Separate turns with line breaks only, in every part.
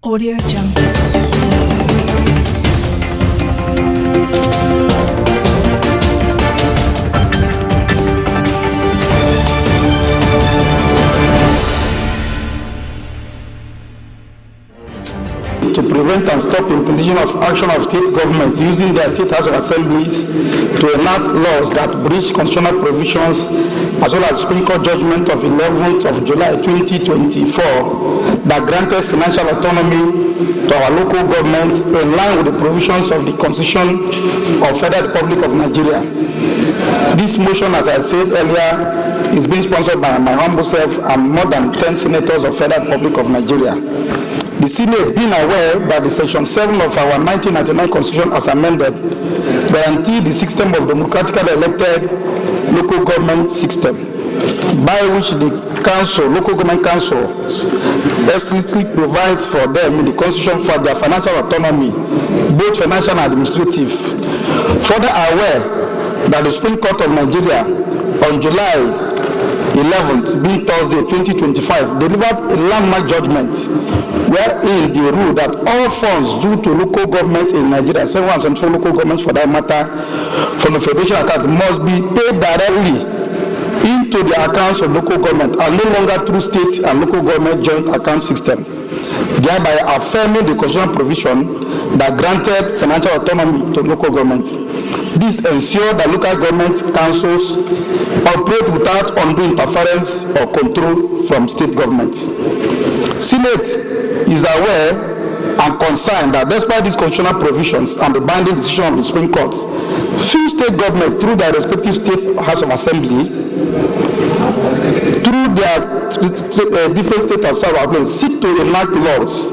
Audio Jungle.
To prevent and stop implementation of action of state governments using their state house of assemblies to enact laws that breach constitutional provisions, as well as Supreme Court judgment of 11th of July 2024 that granted financial autonomy to our local governments in line with the provisions of the Constitution of Federal Republic of Nigeria. This motion, as I said earlier, is being sponsored by my humble self and more than 10 senators of Federal Republic of Nigeria. The Senate, being aware that the Section 7 of our 1999 Constitution as amended guaranteed the system of democratically elected local government system, by which the council, local government council, explicitly provides for them in the Constitution for their financial autonomy, both financial and administrative. Further aware that the Supreme Court of Nigeria on July 11th, being Thursday 2025, delivered a landmark judgment wherein they rule that all funds due to local governments in Nigeria, 774 local governments for that matter, from the federation account must be paid directly into the accounts of local government and no longer through state and local government joint account system, thereby affirming the constitutional provision that granted financial autonomy to local governments. This ensured that local government councils operate without undue interference or control from state governments. Senate is aware and concerned that despite these constitutional provisions and the binding decision of the Supreme Court, few state governments through their respective state house of assembly, through their different state house of assembly, seek to enact laws,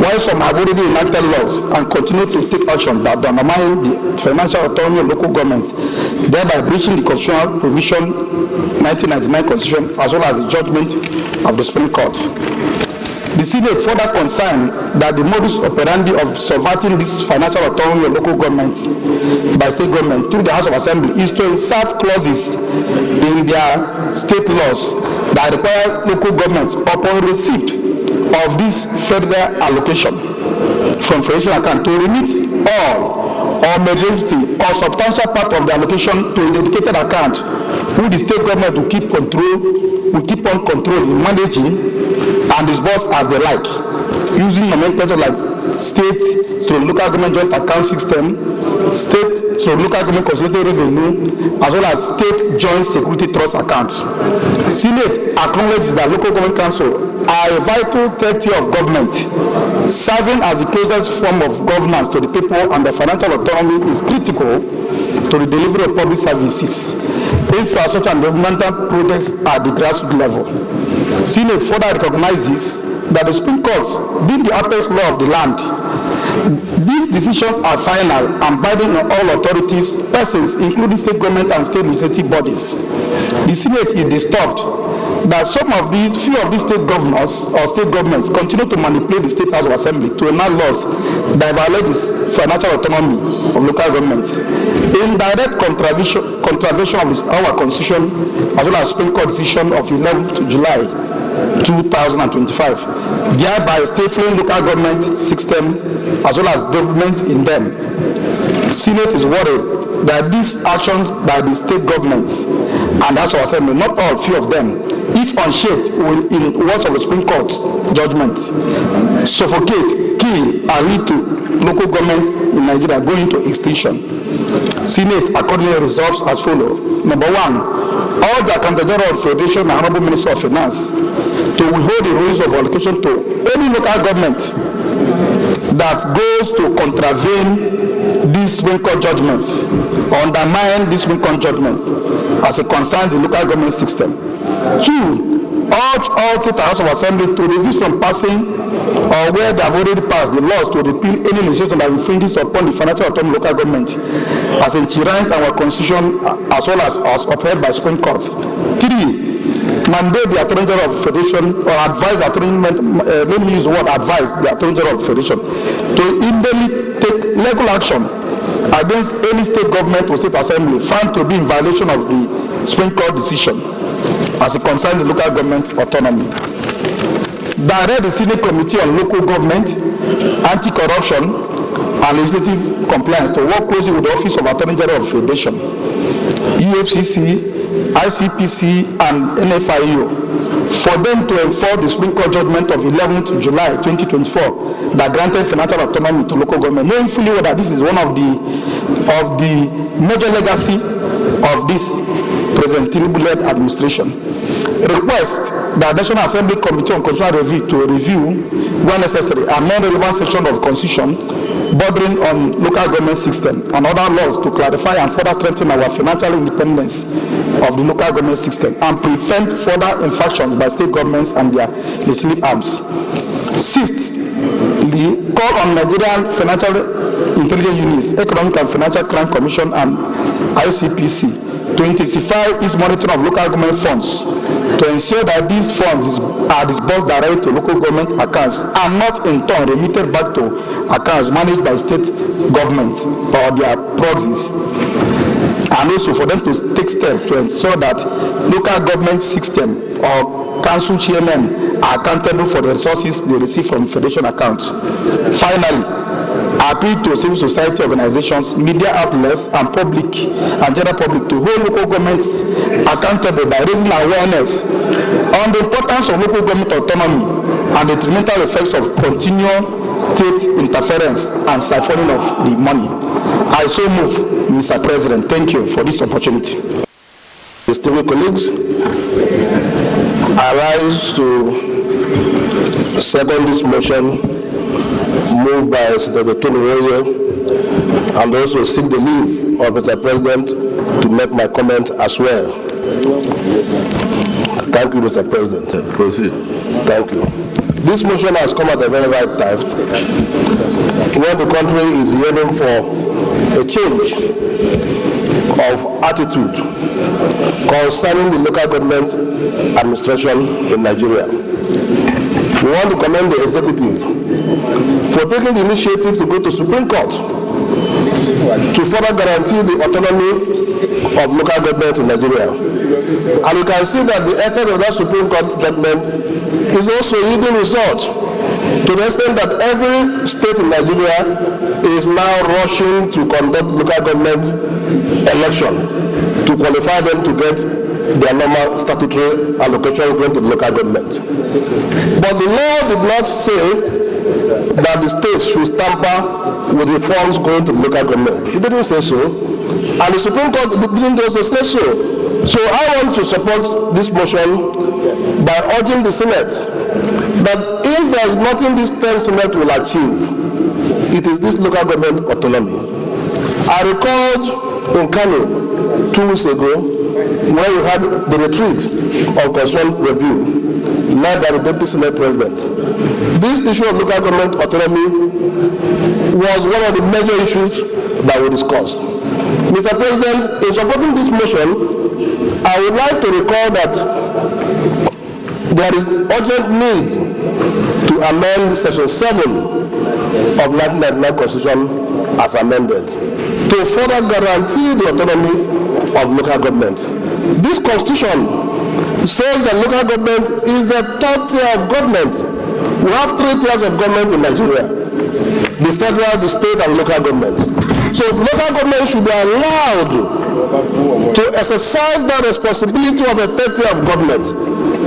while some have already enacted laws and continue to take action that undermine the financial autonomy of local governments, thereby breaching the constitutional provision 1999 Constitution as well as the judgment of the Supreme Court. The Senate further concerned that the modus operandi of subverting this financial autonomy of local governments by state government through the House of Assembly is to insert clauses in their state laws that require local governments upon receipt of this federal allocation from federation account to remit all or majority or substantial part of the allocation to a dedicated account, who the state government will keep on controlling, managing, and disburse as they like, using nomenclature like state to local government joint account system, state to local government consolidated revenue, as well as state joint security trust account. Senate acknowledges that local government council are a vital third tier of government, serving as the closest form of governance to the people, and the financial autonomy is critical to the delivery of public services, infrastructure and developmental projects at the grassroots level. Senate further recognizes that the Supreme Court, being the apex law of the land, these decisions are final and binding on all authorities, persons, including state government and state legislative bodies. The Senate is disturbed that few of these state governors or state governments continue to manipulate the State House of Assembly to enact laws that violate the financial autonomy of local governments, in direct contravention of our Constitution, as well as Supreme Court decision of 11th July 2025, thereby stifling local government system as well as development in them. Senate is worried that these actions by the state governments and House of Assembly, not all, few of them, if unshaped, will, in words of the Supreme Court judgment, suffocate, kill, and lead to local government in Nigeria going into extinction. Senate accordingly resolves as follows. Number one, all the Accountant General of Federation and Honorable Minister of Finance to withhold the rules of allocation to any local government that goes to contravene this Supreme Court judgment, or undermine this Supreme Court judgment as it concerns the local government system. Two, urge all state House of Assembly to resist from passing or where they have already passed the laws to repeal any legislation that infringes upon the financial autonomy of local government as enshrines our Constitution as well as upheld by Supreme Court. Three, mandate the Attorney General of Federation or advise the Attorney, let me use the word advise the Attorney General of Federation to immediately take legal action against any state government or state assembly found to be in violation of the Supreme Court decision as it concerns the local government autonomy. Direct the Senate Committee on Local Government anti-corruption, and legislative compliance to work closely with the Office of Attorney General of Federation, EFCC, ICPC, and NFIU, for them to enforce the Supreme Court judgment of 11th July 2024 that granted financial autonomy to local government, knowing fully well that this is one of the major legacy of this President Tinubu-led administration. Request the National Assembly Committee on Constitutional Review to review, where necessary, amend relevant section of the Constitution bordering on local government system and other laws to clarify and further strengthen our financial independence of the local government system and prevent further infractions by state governments and their legislative arms. Sixth, the call on Nigerian Financial Intelligence Units, Economic and Financial Crime Commission, and ICPC to intensify its monitoring of local government funds to ensure that these funds are disbursed directly to local government accounts and not in turn remitted back to accounts managed by state governments or their proxies. And also for them to take steps to ensure that local government system or council chairmen are accountable for the resources they receive from federation accounts. Finally, I appeal to civil society organizations, media outlets, and public and general public to hold local governments accountable by raising awareness on the importance of local government autonomy and the detrimental effects of continual state interference and siphoning of the money. I so move, Mr. President. Thank you for this opportunity.
Distinguished colleagues, I rise to second this motion moved by Senator Tony Roye and also seek the leave of Mr. President to make my comment as well. Thank you, Mr. President. Proceed. Thank you. This motion has come at a very right time when the country is yearning for a change of attitude concerning the local government administration in Nigeria. We want to commend the executive for taking the initiative to go to Supreme Court to further guarantee the autonomy of local government in Nigeria. And you can see that the effort of that Supreme Court judgment is also yielding results to the extent that every state in Nigeria is now rushing to conduct local government election to qualify them to get their normal statutory allocation going to the local government. But the law did not say that the states should tamper with the funds going to the local government. It didn't say so. And the Supreme Court didn't also say so. So I want to support this motion by urging the Senate that if there is nothing this 10th Senate will achieve, it is this local government autonomy. I recalled in Kano 2 weeks ago when we had the retreat of constitutional review led by the Deputy Senate President. This issue of local government autonomy was one of the major issues that we discussed. Mr. President, in supporting this motion, I would like to recall that there is urgent need to amend Section 7 of 1999 Constitution as amended to further guarantee the autonomy of local government. This Constitution says that local government is the third tier of government. We have 3 tiers of government in Nigeria: the federal, the state, and local government. So local government should be allowed to exercise that responsibility of a third tier of government.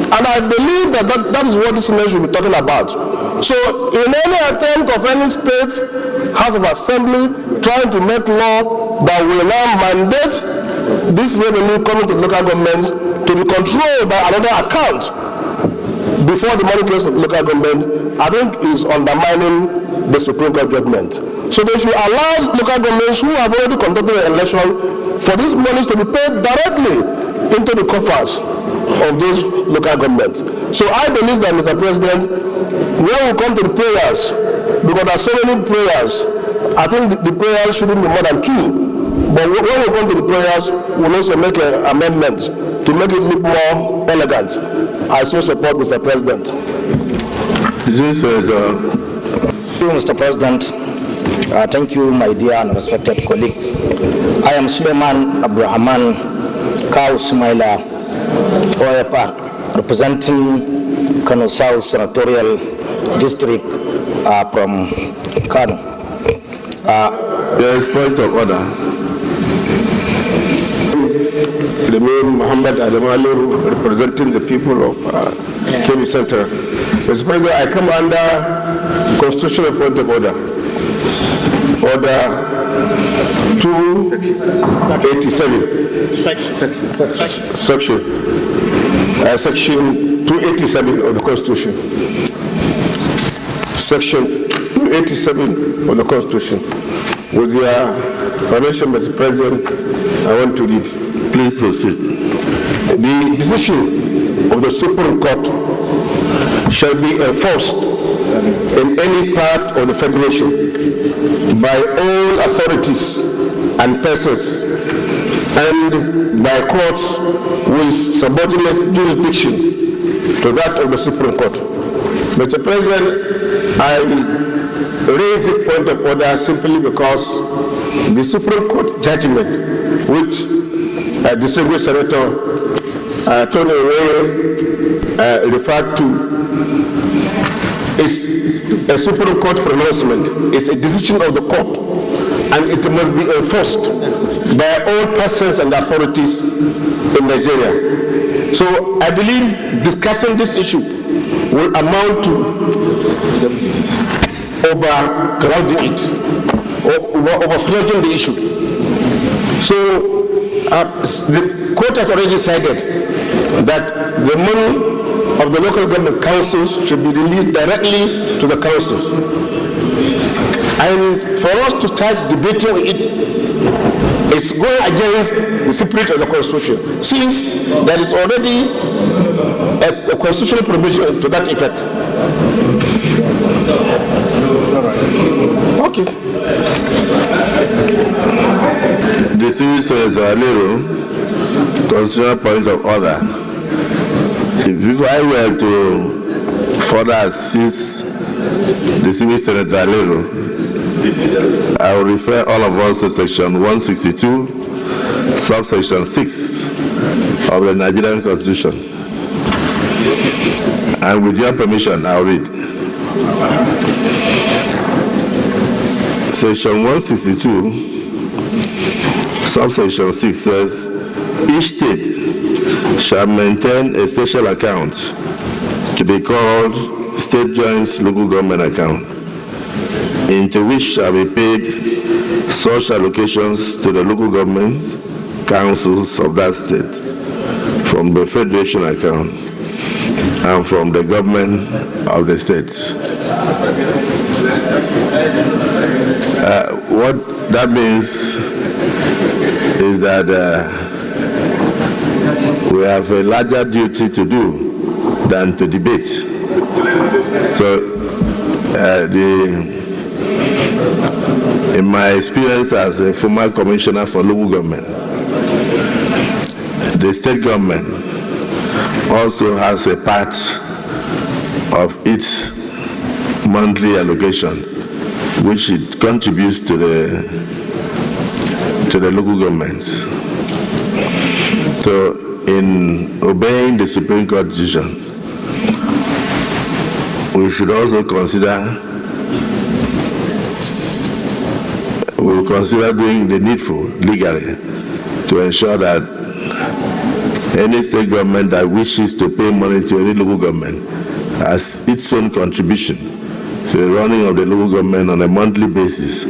And I believe that is what this nation should be talking about. So in any attempt of any state, House of Assembly, trying to make law that will now mandate this revenue coming to local governments to be controlled by another account before the money goes to the local government, I think is undermining the Supreme Court judgment. So they should allow local governments who have already conducted an election for these monies to be paid directly into the coffers of those local governments. So I believe that, Mr. President, when we come to the prayers, because there are so many prayers, I think the prayers shouldn't be more than 2. But when we come to the prayers, we'll also make an amendment to make it look more elegant. I so support, Mr. President.
Thank you, Mr. President. Thank you, my dear and respected colleagues. I am Suleiman Abdurrahman Kau Sumaila Oepa, representing Kano South Senatorial District from Kano.
There is point of order. The name Muhammad Adamalu, representing the people of Kebbi Central. Mr. President, I come under constitutional point of order. Order 287. Section 287 of the Constitution. Section 287 of the Constitution. With your permission, Mr. President, I want to read. Please proceed. The decision of the Supreme Court shall be enforced in any part of the Federation by all authorities and persons and by courts with subordinate jurisdiction to that of the Supreme Court. Mr. President, I raise the point of order simply because the Supreme Court judgment, which distinguished Senator Tony referred to, is a Supreme Court pronouncement. It's a decision of the court, and it must be enforced by all persons and authorities in Nigeria. So I believe discussing this issue will amount to overcrowding it, or overflowing the issue. So the court has already decided that the money of the local government councils should be released directly to the councils. And for us to start debating it, it's going against the spirit of the Constitution, since there is already a constitutional provision to that effect. Okay.
Distinguished Senator Alero, constitutional point of order. If I were to further assist distinguished Senator Alero, I will refer all of us to section 162, subsection 6 of the Nigerian Constitution. And with your permission, I'll read. Section 162, subsection 6 says, each state shall maintain a special account to be called State Joint Local Government Account, into which shall be paid such allocations to the local governments, councils of that state, from the Federation account and from the government of the states. What that means is that we have a larger duty to do than to debate. So in my experience as a former commissioner for local government, the state government also has a part of its monthly allocation, which it contributes to the local governments. So in obeying the Supreme Court decision, we should also consider doing the needful legally to ensure that any state government that wishes to pay money to any local government has its own contribution to the running of the local government on a monthly basis,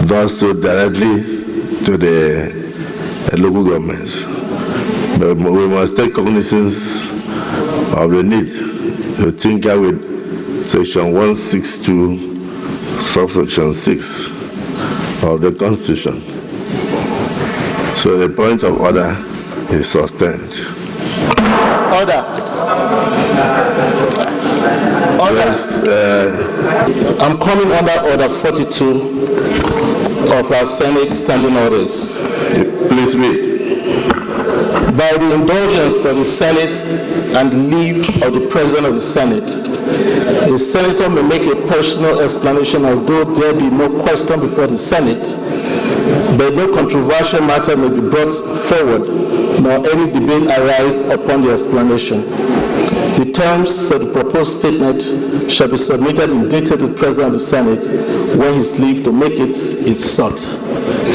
thus so directly to the local governments. But we must take cognizance of the need to tinker with section 162, subsection 6 of the Constitution. So the point of order is sustained.
Order.
Yes, I'm coming under order 42 of our Senate standing orders.
Please read.
By the indulgence of the Senate and leave of the President of the Senate, a senator may make a personal explanation although there be no question before the Senate, but no controversial matter may be brought forward, nor any debate arise upon the explanation. The terms of the proposed statement shall be submitted in detail to the President of the Senate when his leave to make it is sought.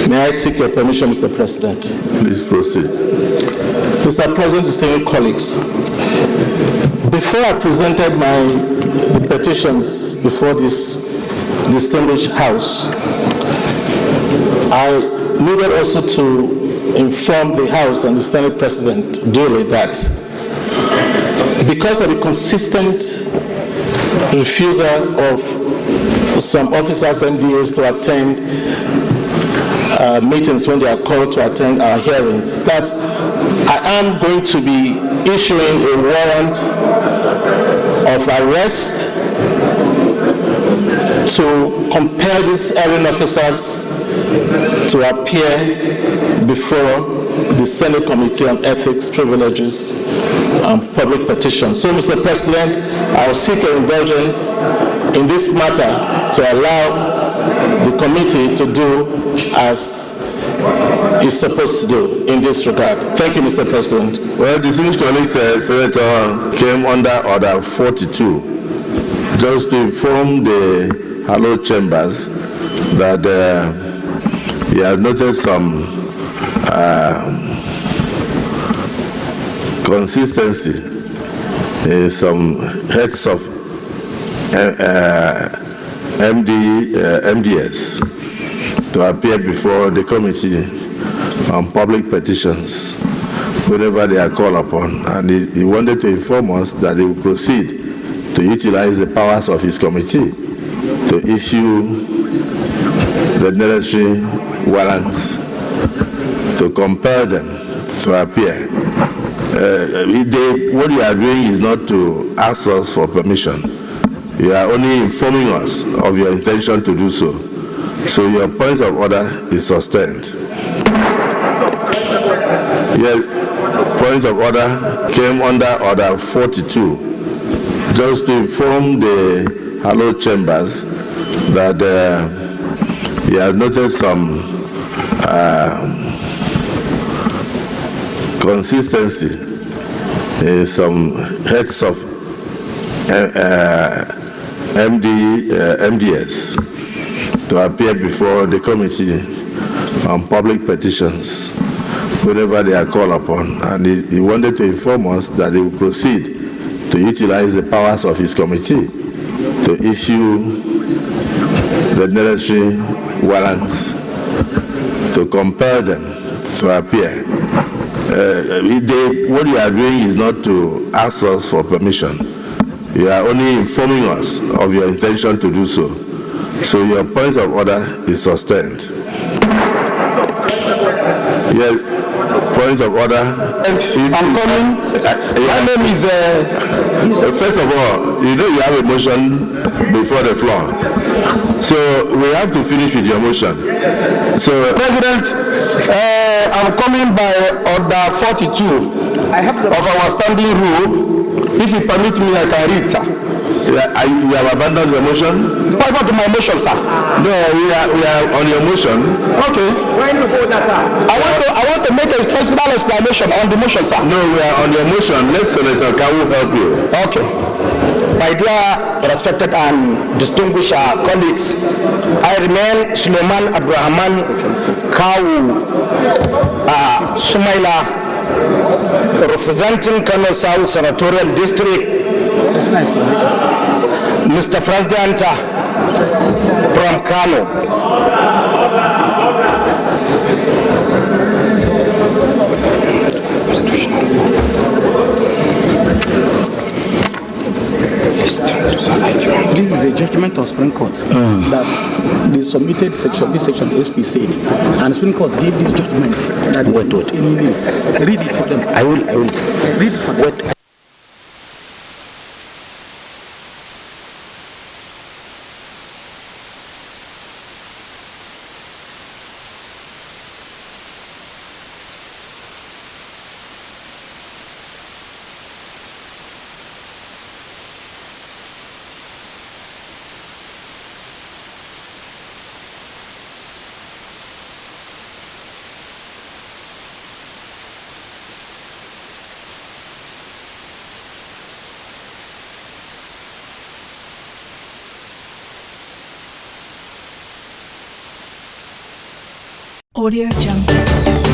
May I seek your permission, Mr. President?
Please proceed.
Mr. President, distinguished colleagues, before I presented the petitions before this distinguished House, I needed also to inform the House and the Senate President duly that because of the consistent refusal of some officers and MDAs to attend meetings when they are called to attend our hearings, that I am going to be issuing a warrant of arrest to compel these erring officers to appear before the Senate Committee on Ethics, Privileges, and Public Petitions. So, Mr. President, I will seek your indulgence in this matter to allow the committee to do as is supposed to do in this regard. Thank you, Mr. President.
Well, distinguished colleagues, Senator came under Order 42 just to inform the hallowed chambers that he has noticed some consistency in some heads of MDS to appear before the Committee on Public Petitions whenever they are called upon. And he wanted to inform us that he will proceed to utilize the powers of his committee to issue the necessary warrants to compel them to appear. What you are doing is not to ask us for permission. You are only informing us of your intention to do so. So your point of order is sustained. Yes, point of order came under Order 42 just to inform the hallowed chambers that he has noticed some consistency in some heads of MDS to appear before the Committee on Public Petitions whenever they are called upon. And he wanted to inform us that he will proceed to utilize the powers of his committee to issue the necessary warrants to compel them to appear. What you are doing is not to ask us for permission. You are only informing us of your intention to do so. So your point of order is sustained. Yes, point of order.
I'm coming. My name is.
First of all, you know you have a motion before the floor. So we have to finish with your motion. So,
President, I'm coming by Order 42 of our standing rule. If you permit me, I can read, sir.
you have abandoned your motion?
What about my motion, sir?
No, we are on your motion.
Okay.
Point of order, sir.
I want to make a personal explanation on the motion, sir.
No, we are on your motion. Let Senator Kawu help you.
Okay.
My dear respected and distinguished colleagues, I remain Suleiman Abdurrahman Kawu Sumaila, representing Kano South Senatorial District. Mr. President from Kano.
This is a judgment of Supreme Court that they submitted this section SP said, and Supreme Court gave this judgment that wait. Read it for them.
I will.
Read it for them.
Audio Jungle.